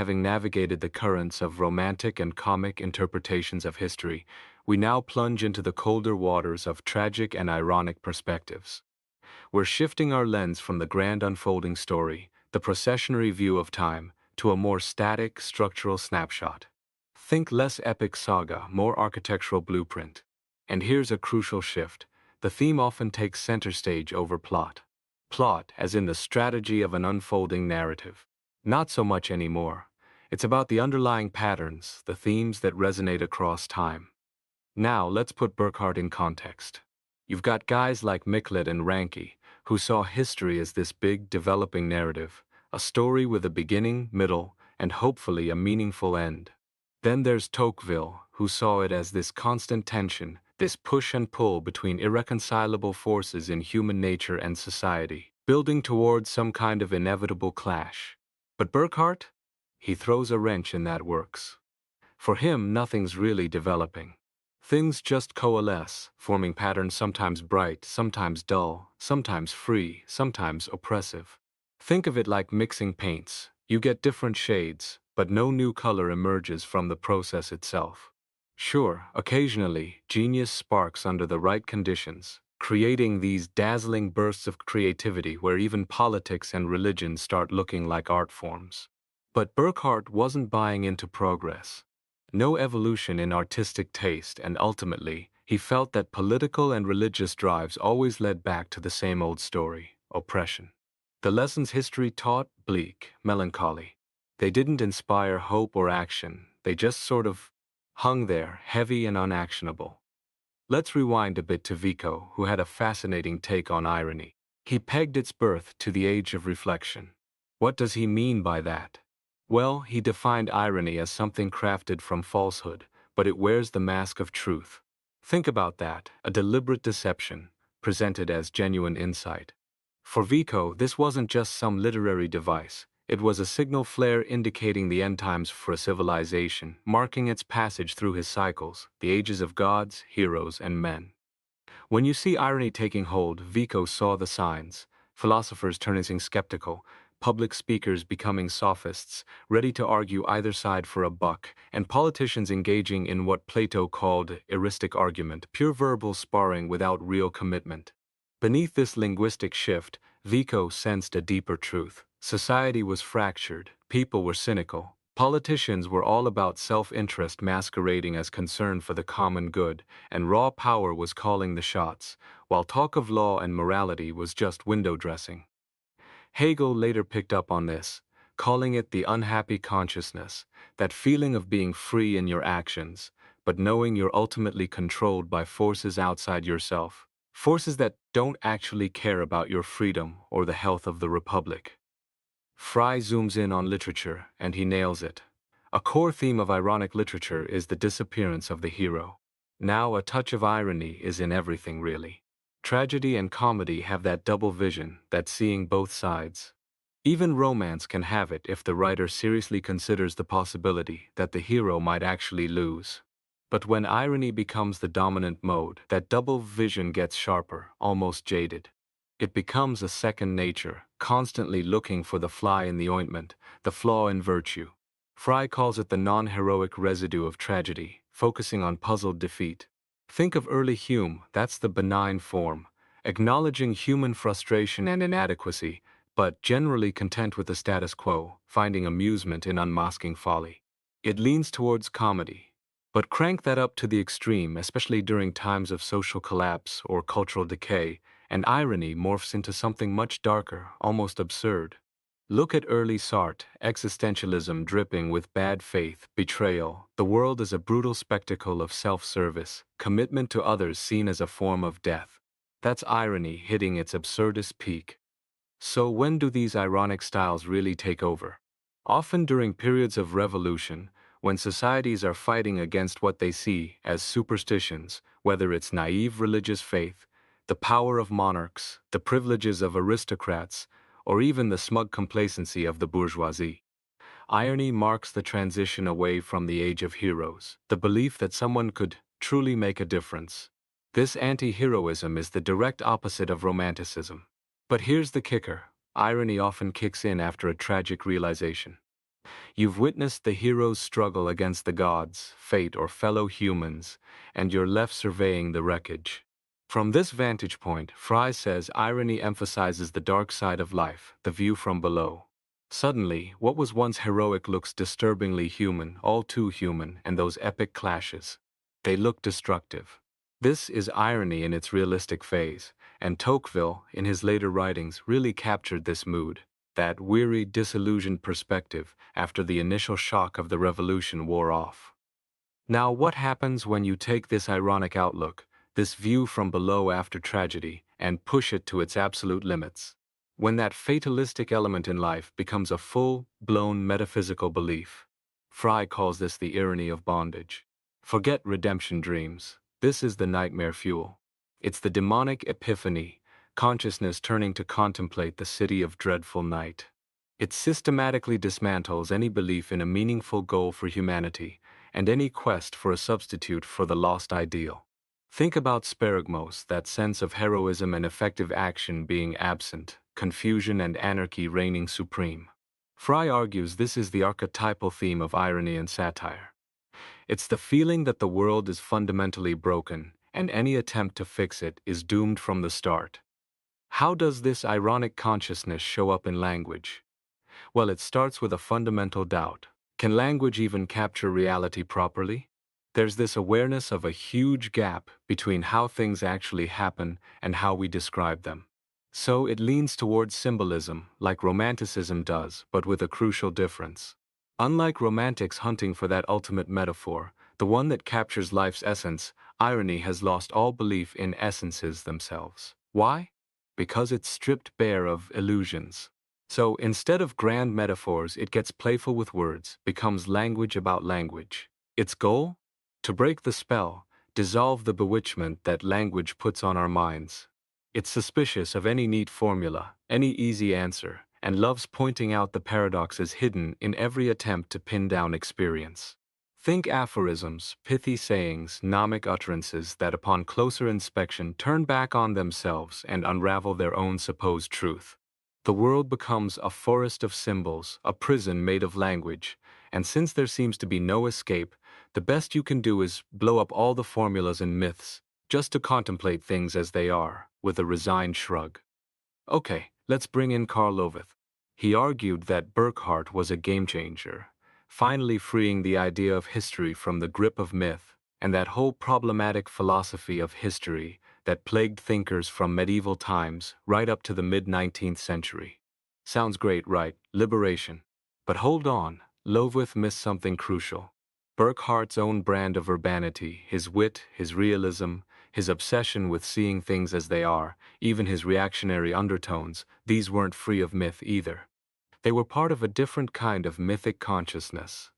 having navigated the currents of romantic and comic interpretations of history, we now plunge into the colder waters of tragic and ironic perspectives. We're shifting our lens from the grand unfolding story, the processionary view of time, to a more static, structural snapshot. Think less epic saga, more architectural blueprint. And here's a crucial shift. The theme often takes center stage over plot. Plot, as in the strategy of an unfolding narrative. Not so much anymore. It's about the underlying patterns, the themes that resonate across time. Now, let's put Burckhardt in context. You've got guys like Michelet and Ranke, who saw history as this big, developing narrative, a story with a beginning, middle, and hopefully a meaningful end. Then there's Tocqueville, who saw it as this constant tension, this push and pull between irreconcilable forces in human nature and society, building towards some kind of inevitable clash. But Burckhardt? He throws a wrench in that works. For him, nothing's really developing. Things just coalesce, forming patterns sometimes bright, sometimes dull, sometimes free, sometimes oppressive. Think of it like mixing paints. You get different shades, but no new color emerges from the process itself. Sure, occasionally, genius sparks under the right conditions, creating these dazzling bursts of creativity where even politics and religion start looking like art forms. But Burckhardt wasn't buying into progress. No evolution in artistic taste, and ultimately, he felt that political and religious drives always led back to the same old story: oppression. The lessons history taught, bleak, melancholy. They didn't inspire hope or action, they just sort of hung there, heavy and unactionable. Let's rewind a bit to Vico, who had a fascinating take on irony. He pegged its birth to the age of reflection. What does he mean by that? Well, he defined irony as something crafted from falsehood, but it wears the mask of truth. Think about that, a deliberate deception, presented as genuine insight. For Vico, this wasn't just some literary device. It was a signal flare indicating the end times for a civilization, marking its passage through his cycles, the ages of gods, heroes, and men. When you see irony taking hold, Vico saw the signs: philosophers turning skeptical, public speakers becoming sophists, ready to argue either side for a buck, and politicians engaging in what Plato called eristic argument, pure verbal sparring without real commitment. Beneath this linguistic shift, Vico sensed a deeper truth. Society was fractured, people were cynical, politicians were all about self-interest masquerading as concern for the common good, and raw power was calling the shots, while talk of law and morality was just window dressing. Hegel later picked up on this, calling it the unhappy consciousness, that feeling of being free in your actions, but knowing you're ultimately controlled by forces outside yourself, forces that don't actually care about your freedom or the health of the republic. Fry zooms in on literature, and he nails it. A core theme of ironic literature is the disappearance of the hero. Now a touch of irony is in everything, really. Tragedy and comedy have that double vision, that seeing both sides. Even romance can have it if the writer seriously considers the possibility that the hero might actually lose. But when irony becomes the dominant mode, that double vision gets sharper, almost jaded. It becomes a second nature, constantly looking for the fly in the ointment, the flaw in virtue. Fry calls it the non-heroic residue of tragedy, focusing on puzzled defeat. Think of early Hume, that's the benign form, acknowledging human frustration and inadequacy, but generally content with the status quo, finding amusement in unmasking folly. It leans towards comedy. But crank that up to the extreme, especially during times of social collapse or cultural decay, and irony morphs into something much darker, almost absurd. Look at early Sartre, existentialism dripping with bad faith, betrayal, the world as a brutal spectacle of self-service, commitment to others seen as a form of death. That's irony hitting its absurdist peak. So when do these ironic styles really take over? Often during periods of revolution, when societies are fighting against what they see as superstitions, whether it's naive religious faith, the power of monarchs, the privileges of aristocrats, or even the smug complacency of the bourgeoisie. Irony marks the transition away from the age of heroes, the belief that someone could truly make a difference. This anti-heroism is the direct opposite of romanticism. But here's the kicker: irony often kicks in after a tragic realization. You've witnessed the hero's struggle against the gods, fate, or fellow humans, and you're left surveying the wreckage. From this vantage point, Fry says irony emphasizes the dark side of life, the view from below. Suddenly, what was once heroic looks disturbingly human, all too human, and those epic clashes. They look destructive. This is irony in its realistic phase, and Tocqueville, in his later writings, really captured this mood, that weary, disillusioned perspective after the initial shock of the revolution wore off. Now, what happens when you take this ironic outlook, this view from below after tragedy, and push it to its absolute limits? When that fatalistic element in life becomes a full-blown metaphysical belief. Fry calls this the irony of bondage. Forget redemption dreams. This is the nightmare fuel. It's the demonic epiphany, consciousness turning to contemplate the city of dreadful night. It systematically dismantles any belief in a meaningful goal for humanity, and any quest for a substitute for the lost ideal. Think about Sparagmos, that sense of heroism and effective action being absent, confusion and anarchy reigning supreme. Fry argues this is the archetypal theme of irony and satire. It's the feeling that the world is fundamentally broken, and any attempt to fix it is doomed from the start. How does this ironic consciousness show up in language? Well, it starts with a fundamental doubt. Can language even capture reality properly? There's this awareness of a huge gap between how things actually happen and how we describe them. So it leans towards symbolism, like Romanticism does, but with a crucial difference. Unlike Romantics hunting for that ultimate metaphor, the one that captures life's essence, irony has lost all belief in essences themselves. Why? Because it's stripped bare of illusions. So instead of grand metaphors, it gets playful with words, becomes language about language. Its goal? To break the spell, dissolve the bewitchment that language puts on our minds. It's suspicious of any neat formula, any easy answer, and loves pointing out the paradoxes hidden in every attempt to pin down experience. Think aphorisms, pithy sayings, gnomic utterances that upon closer inspection turn back on themselves and unravel their own supposed truth. The world becomes a forest of symbols, a prison made of language, and since there seems to be no escape, the best you can do is blow up all the formulas and myths, just to contemplate things as they are, with a resigned shrug. Okay, let's bring in Karl Loveth. He argued that Burckhardt was a game changer, finally freeing the idea of history from the grip of myth, and that whole problematic philosophy of history that plagued thinkers from medieval times right up to the mid-19th century. Sounds great, right? Liberation. But hold on, Loveth missed something crucial. Burckhardt's own brand of urbanity, his wit, his realism, his obsession with seeing things as they are, even his reactionary undertones, these weren't free of myth either. They were part of a different kind of mythic consciousness,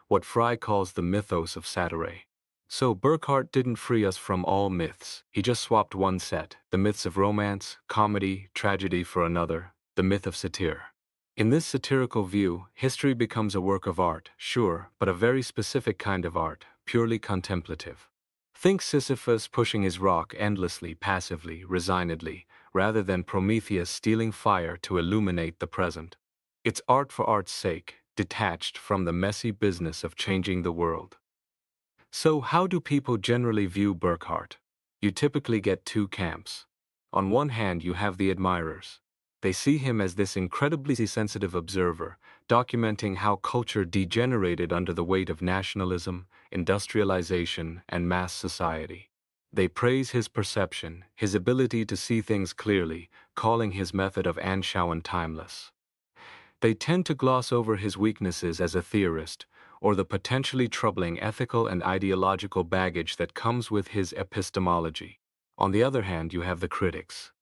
what Fry calls the mythos of satire. So Burckhardt didn't free us from all myths. He just swapped one set, the myths of romance, comedy, tragedy for another, the myth of satire. In this satirical view, history becomes a work of art, sure, but a very specific kind of art, purely contemplative. Think Sisyphus pushing his rock endlessly, passively, resignedly, rather than Prometheus stealing fire to illuminate the present. It's art for art's sake, detached from the messy business of changing the world. So how do people generally view Burckhardt? You typically get two camps. On one hand, you have the admirers. They see him as this incredibly sensitive observer, documenting how culture degenerated under the weight of nationalism, industrialization, and mass society. They praise his perception, his ability to see things clearly, calling his method of Anschauen timeless. They tend to gloss over his weaknesses as a theorist, or the potentially troubling ethical and ideological baggage that comes with his epistemology. On the other hand, you have the critics.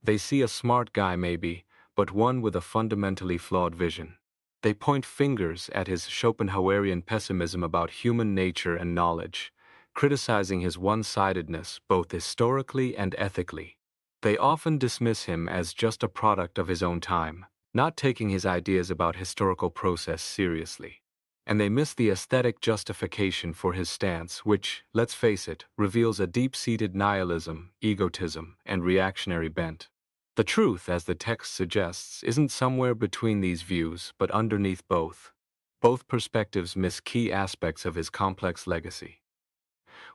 They see a smart guy maybe, but one with a fundamentally flawed vision. They point fingers at his Schopenhauerian pessimism about human nature and knowledge, criticizing his one-sidedness both historically and ethically. They often dismiss him as just a product of his own time, not taking his ideas about historical process seriously. And they miss the aesthetic justification for his stance, which, let's face it, reveals a deep-seated nihilism, egotism, and reactionary bent. The truth, as the text suggests, isn't somewhere between these views, but underneath both. Both perspectives miss key aspects of his complex legacy.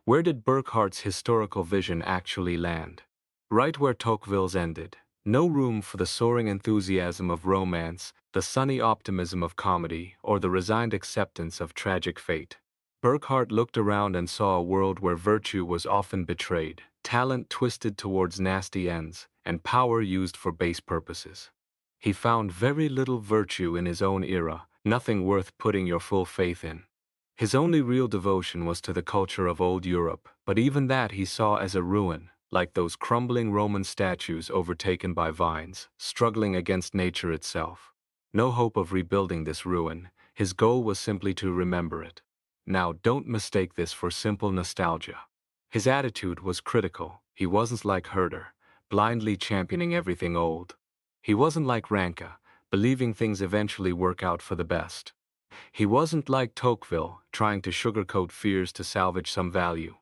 Where did Burckhardt's historical vision actually land? Right where Tocqueville's ended. No room for the soaring enthusiasm of romance, the sunny optimism of comedy, or the resigned acceptance of tragic fate. Burckhardt looked around and saw a world where virtue was often betrayed, talent twisted towards nasty ends, and power used for base purposes. He found very little virtue in his own era, nothing worth putting your full faith in. His only real devotion was to the culture of old Europe, but even that he saw as a ruin, like those crumbling Roman statues overtaken by vines, struggling against nature itself. No hope of rebuilding this ruin, his goal was simply to remember it. Now, don't mistake this for simple nostalgia. His attitude was critical. He wasn't like Herder, blindly championing everything old. He wasn't like Ranke, believing things eventually work out for the best. He wasn't like Tocqueville, trying to sugarcoat fears to salvage some value.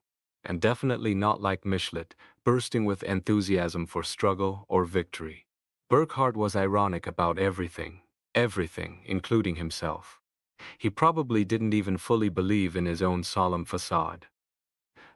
And definitely not like Michelet, bursting with enthusiasm for struggle or victory. Burckhardt was ironic about everything, including himself. He probably didn't even fully believe in his own solemn facade.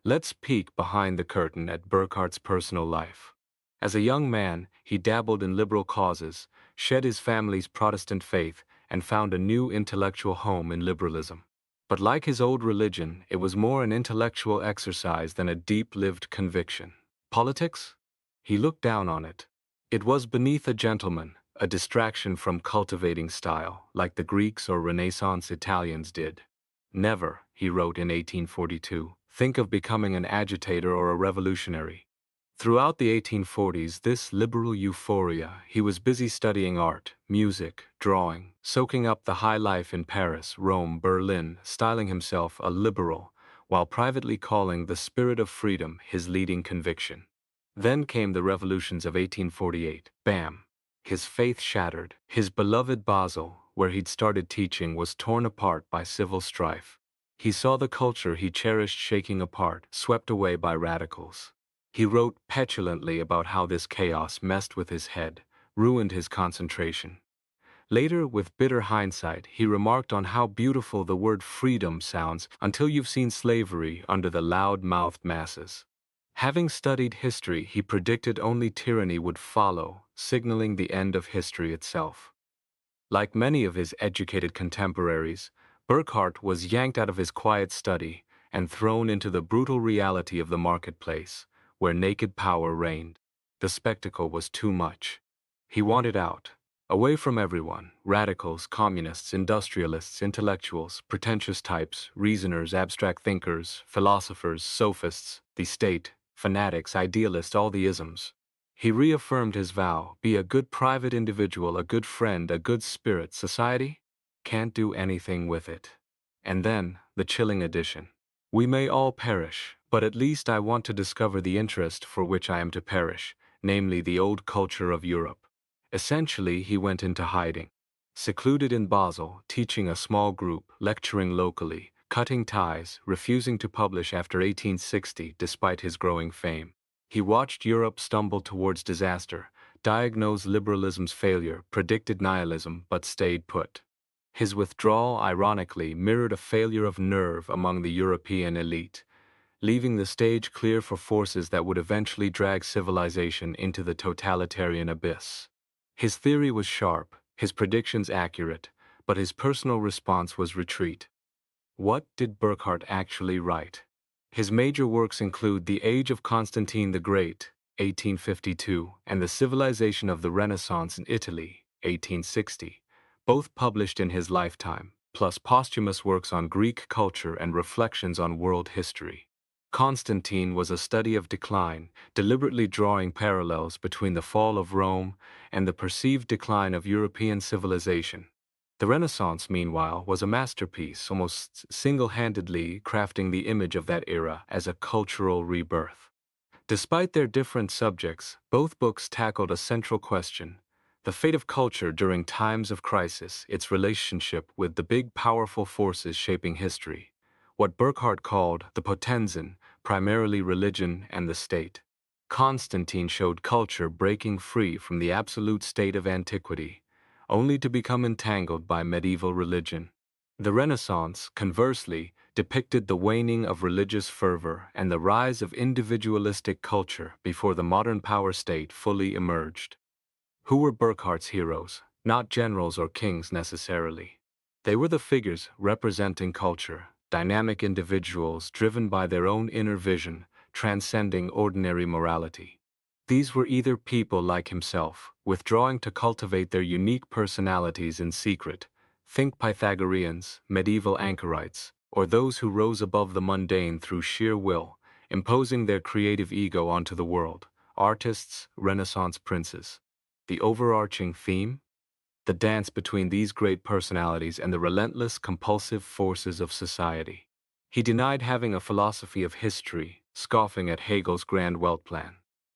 Let's peek behind the curtain at Burckhardt's personal life. As a young man, he dabbled in liberal causes, shed his family's Protestant faith, and found a new intellectual home in liberalism. But like his old religion, it was more an intellectual exercise than a deep-lived conviction. Politics? He looked down on it. It was beneath a gentleman, a distraction from cultivating style, like the Greeks or Renaissance Italians did. Never, he wrote in 1842, think of becoming an agitator or a revolutionary. Throughout the 1840s, this liberal euphoria, he was busy studying art, music, drawing, soaking up the high life in Paris, Rome, Berlin, styling himself a liberal, while privately calling the spirit of freedom his leading conviction. Then came the revolutions of 1848. Bam! His faith shattered. His beloved Basel, where he'd started teaching, was torn apart by civil strife. He saw the culture he cherished shaking apart, swept away by radicals. He wrote petulantly about how this chaos messed with his head, ruined his concentration. Later, with bitter hindsight, he remarked on how beautiful the word freedom sounds until you've seen slavery under the loud-mouthed masses. Having studied history, he predicted only tyranny would follow, signaling the end of history itself. Like many of his educated contemporaries, Burckhardt was yanked out of his quiet study and thrown into the brutal reality of the marketplace, where naked power reigned. The spectacle was too much. He wanted out, away from everyone, radicals, communists, industrialists, intellectuals, pretentious types, reasoners, abstract thinkers, philosophers, sophists, the state, fanatics, idealists, all the isms. He reaffirmed his vow, be a good private individual, a good friend, a good spirit. Society? Can't do anything with it. And then, the chilling addition. We may all perish, but at least I want to discover the interest for which I am to perish, namely the old culture of Europe. Essentially, he went into hiding. Secluded in Basel, teaching a small group, lecturing locally, cutting ties, refusing to publish after 1860 despite his growing fame. He watched Europe stumble towards disaster, diagnosed liberalism's failure, predicted nihilism, but stayed put. His withdrawal, ironically, mirrored a failure of nerve among the European elite, leaving the stage clear for forces that would eventually drag civilization into the totalitarian abyss. His theory was sharp, his predictions accurate, but his personal response was retreat. What did Burckhardt actually write? His major works include The Age of Constantine the Great, 1852, and The Civilization of the Renaissance in Italy, 1860, both published in his lifetime, plus posthumous works on Greek culture and reflections on world history. Constantine was a study of decline, deliberately drawing parallels between the fall of Rome and the perceived decline of European civilization. The Renaissance, meanwhile, was a masterpiece, almost single-handedly crafting the image of that era as a cultural rebirth. Despite their different subjects, both books tackled a central question: the fate of culture during times of crisis, its relationship with the big, powerful forces shaping history, what Burckhardt called the Potenzen, primarily religion and the state. Constantine showed culture breaking free from the absolute state of antiquity, only to become entangled by medieval religion. The Renaissance, conversely, depicted the waning of religious fervor and the rise of individualistic culture before the modern power state fully emerged. Who were Burckhardt's heroes? Not generals or kings necessarily. They were the figures representing culture, dynamic individuals driven by their own inner vision, transcending ordinary morality. These were either people like himself, withdrawing to cultivate their unique personalities in secret, think Pythagoreans, medieval anchorites, or those who rose above the mundane through sheer will, imposing their creative ego onto the world, artists, Renaissance princes. The overarching theme? The dance between these great personalities and the relentless, compulsive forces of society. He denied having a philosophy of history, scoffing at Hegel's grand Weltplan.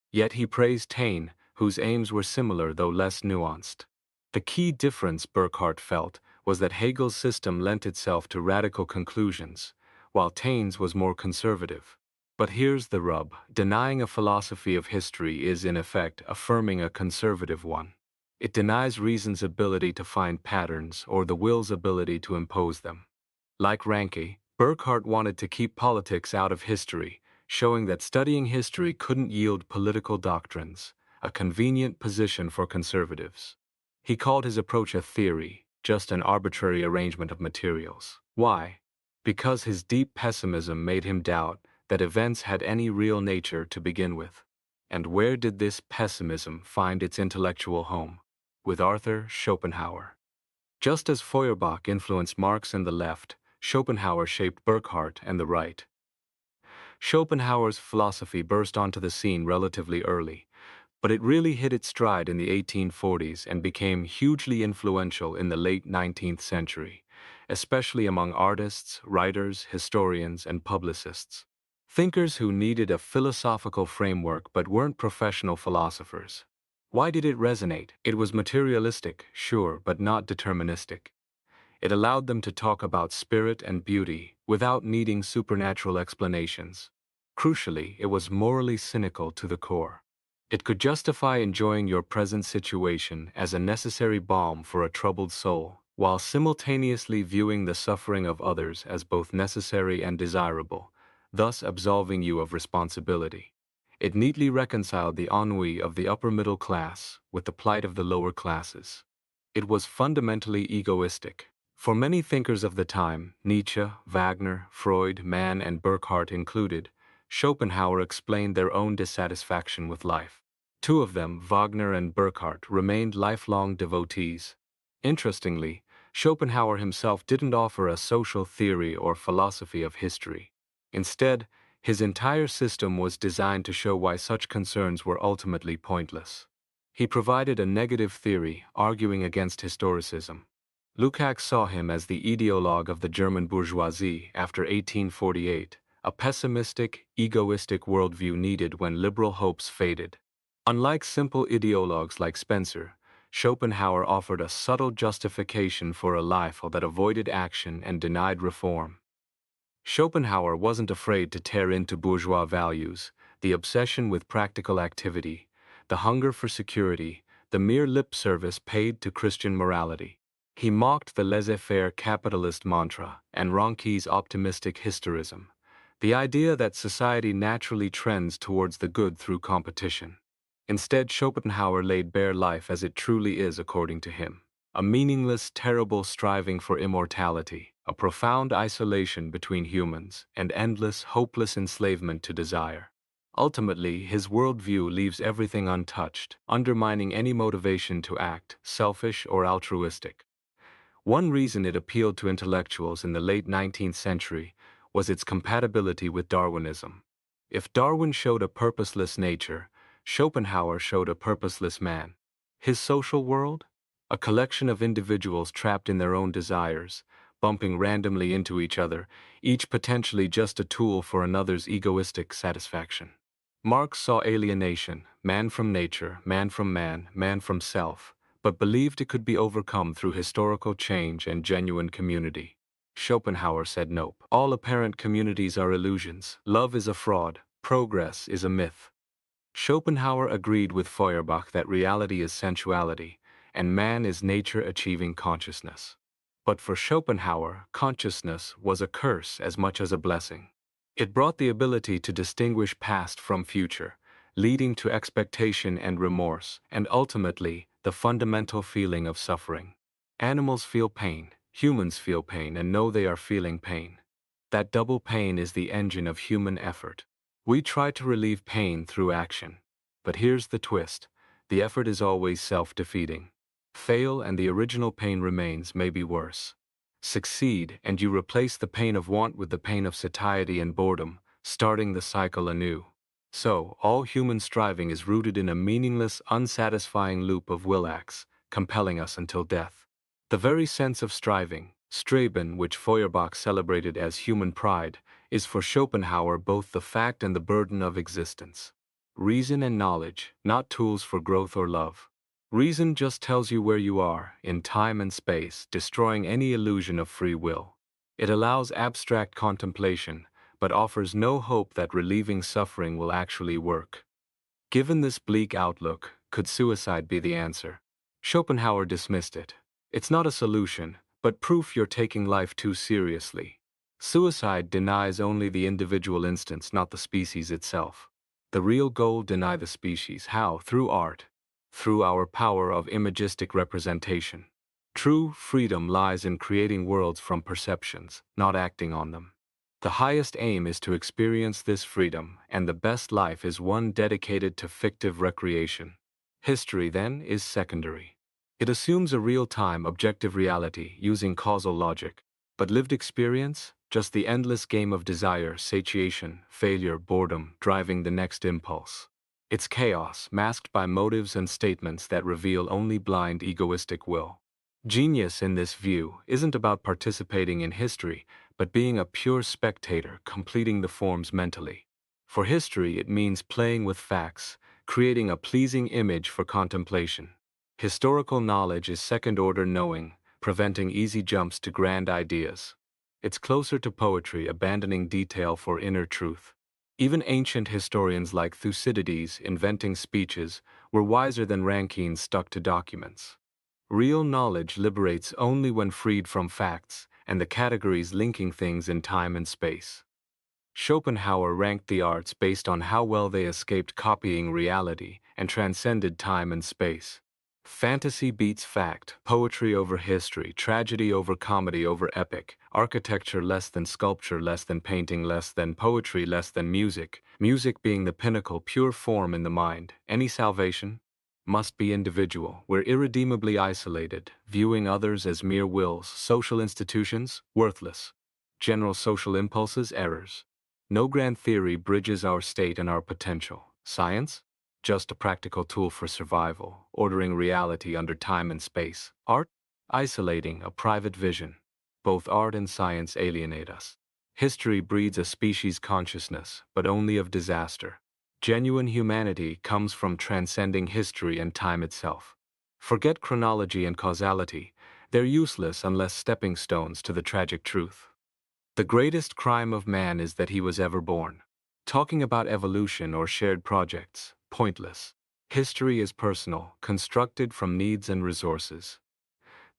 Yet he praised Taine, whose aims were similar though less nuanced. The key difference, Burckhardt felt, was that Hegel's system lent itself to radical conclusions, while Taine's was more conservative. But here's the rub: denying a philosophy of history is, in effect, affirming a conservative one. It denies reason's ability to find patterns or the will's ability to impose them. Like Ranke, Burckhardt wanted to keep politics out of history, showing that studying history couldn't yield political doctrines, a convenient position for conservatives. He called his approach a theory, just an arbitrary arrangement of materials. Why? Because his deep pessimism made him doubt that events had any real nature to begin with. And where did this pessimism find its intellectual home? With Arthur Schopenhauer. Just as Feuerbach influenced Marx and the left, Schopenhauer shaped Burckhardt and the right. Schopenhauer's philosophy burst onto the scene relatively early, but it really hit its stride in the 1840s and became hugely influential in the late 19th century, especially among artists, writers, historians, and publicists. Thinkers who needed a philosophical framework but weren't professional philosophers. Why did it resonate? It was materialistic, sure, but not deterministic. It allowed them to talk about spirit and beauty without needing supernatural explanations. Crucially, it was morally cynical to the core. It could justify enjoying your present situation as a necessary balm for a troubled soul, while simultaneously viewing the suffering of others as both necessary and desirable, thus absolving you of responsibility. It neatly reconciled the ennui of the upper middle class with the plight of the lower classes. It was fundamentally egoistic. For many thinkers of the time, Nietzsche, Wagner, Freud, Mann, and Burckhardt included, Schopenhauer explained their own dissatisfaction with life. Two of them, Wagner and Burckhardt, remained lifelong devotees. Interestingly, Schopenhauer himself didn't offer a social theory or philosophy of history. Instead, his entire system was designed to show why such concerns were ultimately pointless. He provided a negative theory, arguing against historicism. Lukács saw him as the ideologue of the German bourgeoisie after 1848, a pessimistic, egoistic worldview needed when liberal hopes faded. Unlike simple ideologues like Spencer, Schopenhauer offered a subtle justification for a life that avoided action and denied reform. Schopenhauer wasn't afraid to tear into bourgeois values, the obsession with practical activity, the hunger for security, the mere lip service paid to Christian morality. He mocked the laissez-faire capitalist mantra and Ranke's optimistic historism, the idea that society naturally trends towards the good through competition. Instead, Schopenhauer laid bare life as it truly is according to him. A meaningless, terrible striving for immortality, a profound isolation between humans, and endless, hopeless enslavement to desire. Ultimately, his worldview leaves everything untouched, undermining any motivation to act, selfish or altruistic. One reason it appealed to intellectuals in the late 19th century was its compatibility with Darwinism. If Darwin showed a purposeless nature, Schopenhauer showed a purposeless man. His social world? A collection of individuals trapped in their own desires, bumping randomly into each other, each potentially just a tool for another's egoistic satisfaction. Marx saw alienation, man from nature, man from man, man from self, but believed it could be overcome through historical change and genuine community. Schopenhauer said nope. All apparent communities are illusions, love is a fraud, progress is a myth. Schopenhauer agreed with Feuerbach that reality is sensuality, and man is nature achieving consciousness. But for Schopenhauer, consciousness was a curse as much as a blessing. It brought the ability to distinguish past from future, leading to expectation and remorse, and ultimately, the fundamental feeling of suffering. Animals feel pain, humans feel pain and know they are feeling pain. That double pain is the engine of human effort. We try to relieve pain through action. But here's the twist: the effort is always self-defeating. Fail and the original pain remains, maybe worse. Succeed and you replace the pain of want with the pain of satiety and boredom, starting the cycle anew. So, all human striving is rooted in a meaningless, unsatisfying loop of will acts, compelling us until death. The very sense of striving, Streben, which Feuerbach celebrated as human pride, is for Schopenhauer both the fact and the burden of existence. Reason and knowledge, not tools for growth or love. Reason just tells you where you are, in time and space, destroying any illusion of free will. It allows abstract contemplation, but offers no hope that relieving suffering will actually work. Given this bleak outlook, could suicide be the answer? Schopenhauer dismissed it. It's not a solution, but proof you're taking life too seriously. Suicide denies only the individual instance, not the species itself. The real goal: deny the species. How? Through art. Through our power of imagistic representation. True freedom lies in creating worlds from perceptions, not acting on them. The highest aim is to experience this freedom, and the best life is one dedicated to fictive recreation. History, then, is secondary. It assumes a real-time, objective reality using causal logic. But lived experience? Just the endless game of desire, satiation, failure, boredom, driving the next impulse. It's chaos, masked by motives and statements that reveal only blind, egoistic will. Genius, in this view, isn't about participating in history, but being a pure spectator, completing the forms mentally. For history, it means playing with facts, creating a pleasing image for contemplation. Historical knowledge is second-order knowing, preventing easy jumps to grand ideas. It's closer to poetry, abandoning detail for inner truth. Even ancient historians like Thucydides, inventing speeches, were wiser than Rankine stuck to documents. Real knowledge liberates only when freed from facts and the categories linking things in time and space. Schopenhauer ranked the arts based on how well they escaped copying reality and transcended time and space. Fantasy beats fact, poetry over history, tragedy over comedy over epic, architecture less than sculpture, less than painting, less than poetry, less than music, music being the pinnacle, pure form in the mind. Any salvation? Must be individual. We're irredeemably isolated, viewing others as mere wills, social institutions, worthless. General social impulses, errors. No grand theory bridges our state and our potential. Science? Just a practical tool for survival, ordering reality under time and space. Art? Isolating, a private vision. Both art and science alienate us. History breeds a species consciousness, but only of disaster. Genuine humanity comes from transcending history and time itself. Forget chronology and causality. They're useless unless stepping stones to the tragic truth. The greatest crime of man is that he was ever born. Talking about evolution or shared projects, pointless. History is personal, constructed from needs and resources.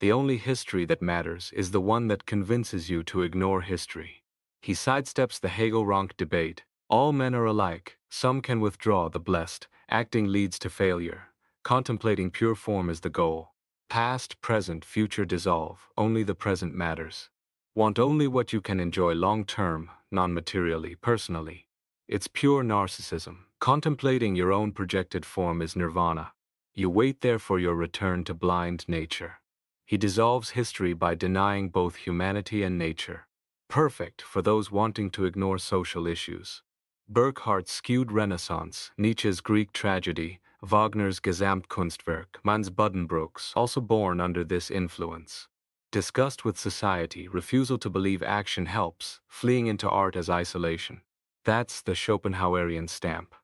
The only history that matters is the one that convinces you to ignore history. He sidesteps the Hegel-Rank debate. All men are alike, some can withdraw, the blessed, acting leads to failure. Contemplating pure form is the goal. Past, present, future dissolve, only the present matters. Want only what you can enjoy long-term, non-materially, personally. It's pure narcissism. Contemplating your own projected form is nirvana. You wait there for your return to blind nature. He dissolves history by denying both humanity and nature. Perfect for those wanting to ignore social issues. Burckhardt's skewed Renaissance, Nietzsche's Greek tragedy, Wagner's Gesamtkunstwerk, Mann's Buddenbrooks, also born under this influence. Disgust with society, refusal to believe action helps, fleeing into art as isolation. That's the Schopenhauerian stamp.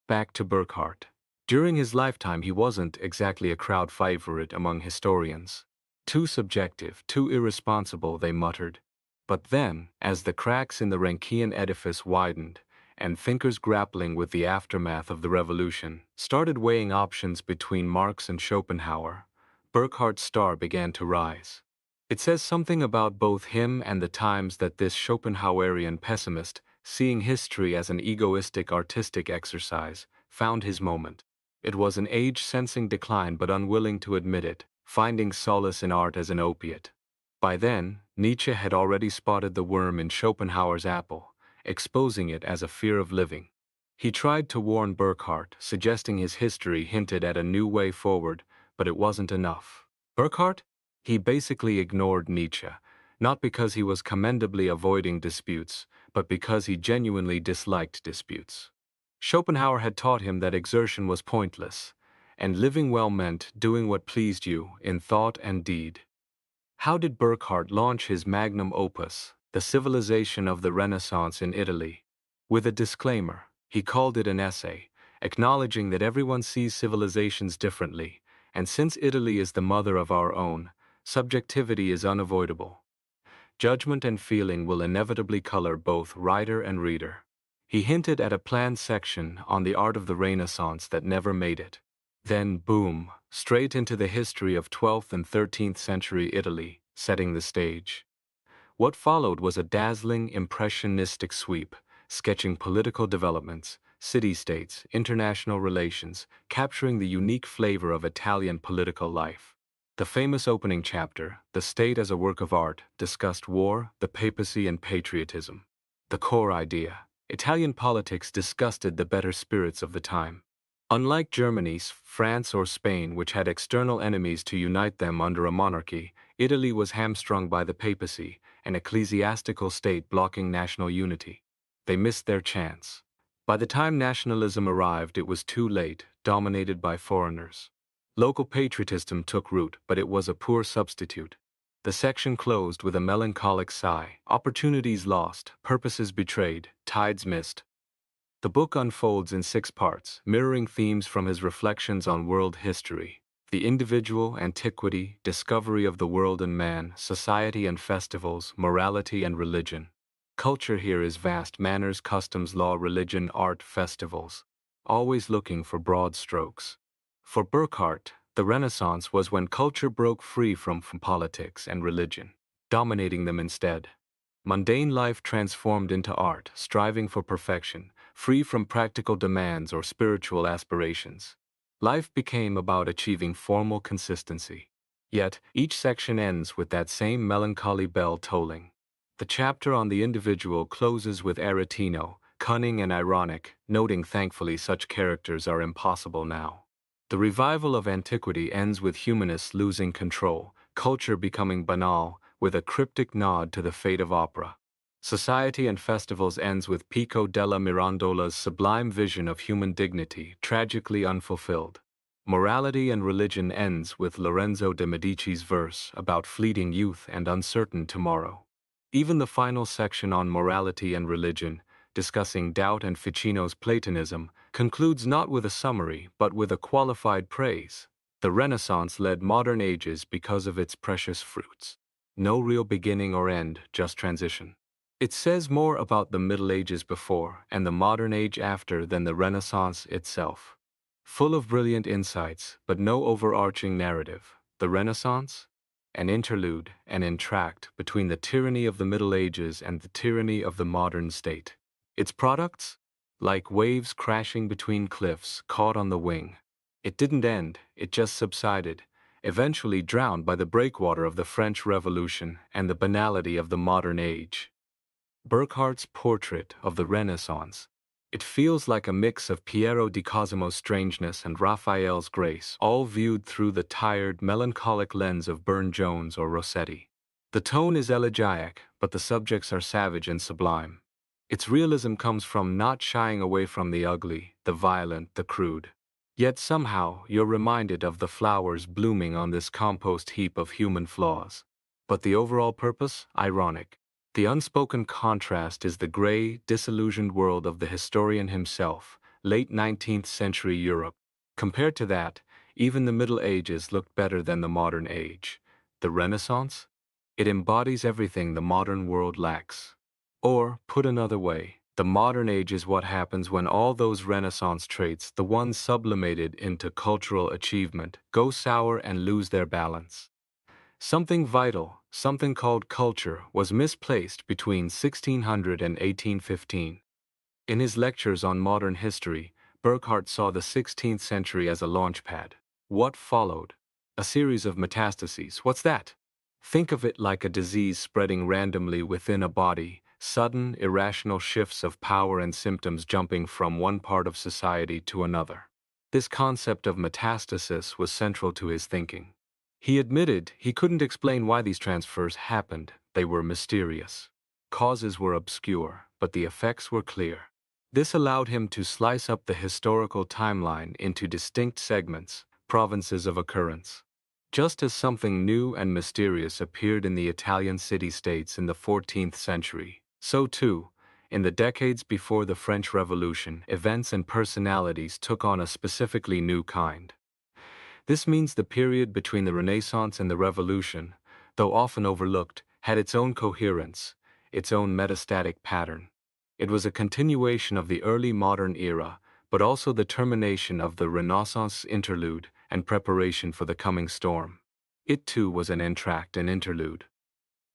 Back to Burckhardt. During his lifetime, he wasn't exactly a crowd favorite among historians. Too subjective, too irresponsible, they muttered. But then, as the cracks in the Rankian edifice widened, and thinkers grappling with the aftermath of the revolution started weighing options between Marx and Schopenhauer, Burckhardt's star began to rise. It says something about both him and the times that this Schopenhauerian pessimist, seeing history as an egoistic artistic exercise, found his moment. It was an age sensing decline but unwilling to admit it, finding solace in art as an opiate. By then, Nietzsche had already spotted the worm in Schopenhauer's apple, exposing it as a fear of living. He tried to warn Burckhardt, suggesting his history hinted at a new way forward, but it wasn't enough. Burckhardt? He basically ignored Nietzsche, not because he was commendably avoiding disputes, but because he genuinely disliked disputes. Schopenhauer had taught him that exertion was pointless, and living well meant doing what pleased you in thought and deed. How did Burckhardt launch his magnum opus, The Civilization of the Renaissance in Italy? With a disclaimer, he called it an essay, acknowledging that everyone sees civilizations differently, and since Italy is the mother of our own, subjectivity is unavoidable. Judgment and feeling will inevitably color both writer and reader. He hinted at a planned section on the art of the Renaissance that never made it. Then, boom, straight into the history of 12th and 13th century Italy, setting the stage. What followed was a dazzling, impressionistic sweep, sketching political developments, city-states, international relations, capturing the unique flavor of Italian political life. The famous opening chapter, The State as a Work of Art, discussed war, the papacy, and patriotism. The core idea: Italian politics disgusted the better spirits of the time. Unlike Germany, France, or Spain, which had external enemies to unite them under a monarchy, Italy was hamstrung by the papacy, an ecclesiastical state blocking national unity. They missed their chance. By the time nationalism arrived, it was too late, dominated by foreigners. Local patriotism took root, but it was a poor substitute. The section closed with a melancholic sigh: opportunities lost, purposes betrayed, tides missed. The book unfolds in 6 parts, mirroring themes from his reflections on world history: the individual, antiquity, discovery of the world and man, society and festivals, morality and religion. Culture here is vast: manners, customs, law, religion, art, festivals. Always looking for broad strokes. For Burckhardt, the Renaissance was when culture broke free from politics and religion, dominating them instead. Mundane life transformed into art, striving for perfection, free from practical demands or spiritual aspirations. Life became about achieving formal consistency. Yet, each section ends with that same melancholy bell tolling. The chapter on the individual closes with Aretino, cunning and ironic, noting thankfully such characters are impossible now. The revival of antiquity ends with humanists losing control, culture becoming banal, with a cryptic nod to the fate of opera. Society and Festivals ends with Pico della Mirandola's sublime vision of human dignity, tragically unfulfilled. Morality and Religion ends with Lorenzo de' Medici's verse about fleeting youth and uncertain tomorrow. Even the final section on morality and religion, discussing doubt and Ficino's Platonism, concludes not with a summary but with a qualified praise. The Renaissance led modern ages because of its precious fruits. No real beginning or end, just transition. It says more about the Middle Ages before and the modern age after than the Renaissance itself. Full of brilliant insights, but no overarching narrative. The Renaissance? An interlude, an entr'acte between the tyranny of the Middle Ages and the tyranny of the modern state. Its products? Like waves crashing between cliffs, caught on the wing. It didn't end, it just subsided, eventually drowned by the breakwater of the French Revolution and the banality of the modern age. Burckhardt's portrait of the Renaissance. It feels like a mix of Piero di Cosimo's strangeness and Raphael's grace, all viewed through the tired, melancholic lens of Burne-Jones or Rossetti. The tone is elegiac, but the subjects are savage and sublime. Its realism comes from not shying away from the ugly, the violent, the crude. Yet somehow you're reminded of the flowers blooming on this compost heap of human flaws. But the overall purpose? Ironic. The unspoken contrast is the gray, disillusioned world of the historian himself, late 19th century Europe. Compared to that, even the Middle Ages looked better than the modern age. The Renaissance? It embodies everything the modern world lacks. Or, put another way, the modern age is what happens when all those Renaissance traits, the ones sublimated into cultural achievement, go sour and lose their balance. Something vital, something called culture was misplaced between 1600 and 1815. In his lectures on modern history, Burckhardt saw the 16th century as a launchpad. What followed? A series of metastases. What's that? Think of it like a disease spreading randomly within a body, sudden, irrational shifts of power and symptoms jumping from one part of society to another. This concept of metastasis was central to his thinking. He admitted he couldn't explain why these transfers happened. They were mysterious. Causes were obscure, but the effects were clear. This allowed him to slice up the historical timeline into distinct segments, provinces of occurrence. Just as something new and mysterious appeared in the Italian city-states in the 14th century, so too, in the decades before the French Revolution, events and personalities took on a specifically new kind. This means the period between the Renaissance and the Revolution, though often overlooked, had its own coherence, its own metastatic pattern. It was a continuation of the early modern era, but also the termination of the Renaissance interlude and preparation for the coming storm. It too was an entr'acte, an interlude.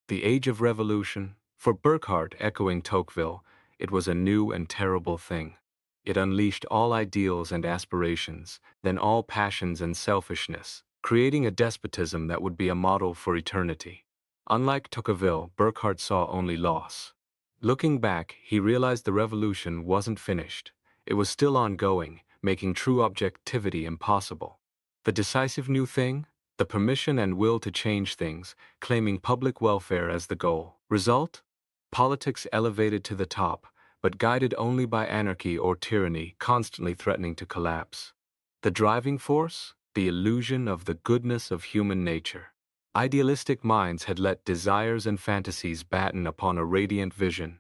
The Age of Revolution, for Burckhardt, echoing Tocqueville, it was a new and terrible thing. It unleashed all ideals and aspirations, then all passions and selfishness, creating a despotism that would be a model for eternity. Unlike Tocqueville, Burckhardt saw only loss. Looking back, he realized the revolution wasn't finished. It was still ongoing, making true objectivity impossible. The decisive new thing? The permission and will to change things, claiming public welfare as the goal. Result? Politics elevated to the top, but guided only by anarchy or tyranny, constantly threatening to collapse. The driving force? The illusion of the goodness of human nature. Idealistic minds had let desires and fantasies batten upon a radiant vision.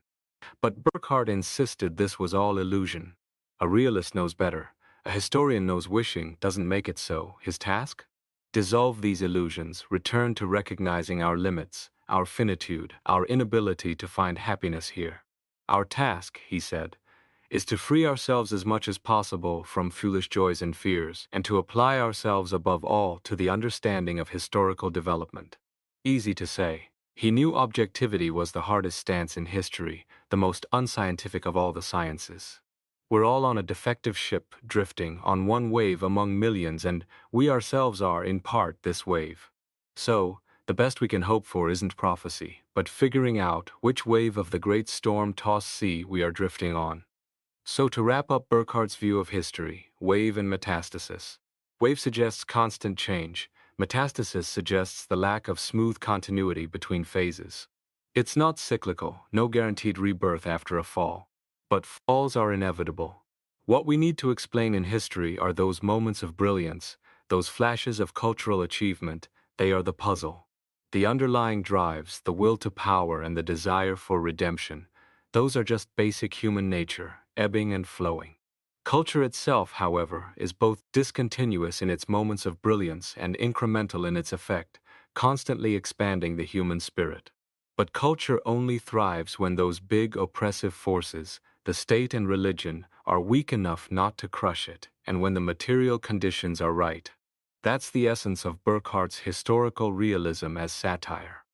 But Burckhardt insisted this was all illusion. A realist knows better. A historian knows wishing doesn't make it so. His task? Dissolve these illusions, return to recognizing our limits, our finitude, our inability to find happiness here. Our task, he said, is to free ourselves as much as possible from foolish joys and fears, and to apply ourselves above all to the understanding of historical development. Easy to say. He knew objectivity was the hardest stance in history, the most unscientific of all the sciences. We're all on a defective ship, drifting on one wave among millions, and we ourselves are, in part, this wave. So, the best we can hope for isn't prophecy, but figuring out which wave of the great storm-tossed sea we are drifting on. So to wrap up Burckhardt's view of history, wave and metastasis. Wave suggests constant change. Metastasis suggests the lack of smooth continuity between phases. It's not cyclical, no guaranteed rebirth after a fall. But falls are inevitable. What we need to explain in history are those moments of brilliance, those flashes of cultural achievement. They are the puzzle. The underlying drives, the will to power and the desire for redemption, those are just basic human nature, ebbing and flowing. Culture itself, however, is both discontinuous in its moments of brilliance and incremental in its effect, constantly expanding the human spirit. But culture only thrives when those big oppressive forces, the state and religion, are weak enough not to crush it, and when the material conditions are right. That's the essence of Burckhardt's historical realism as satire.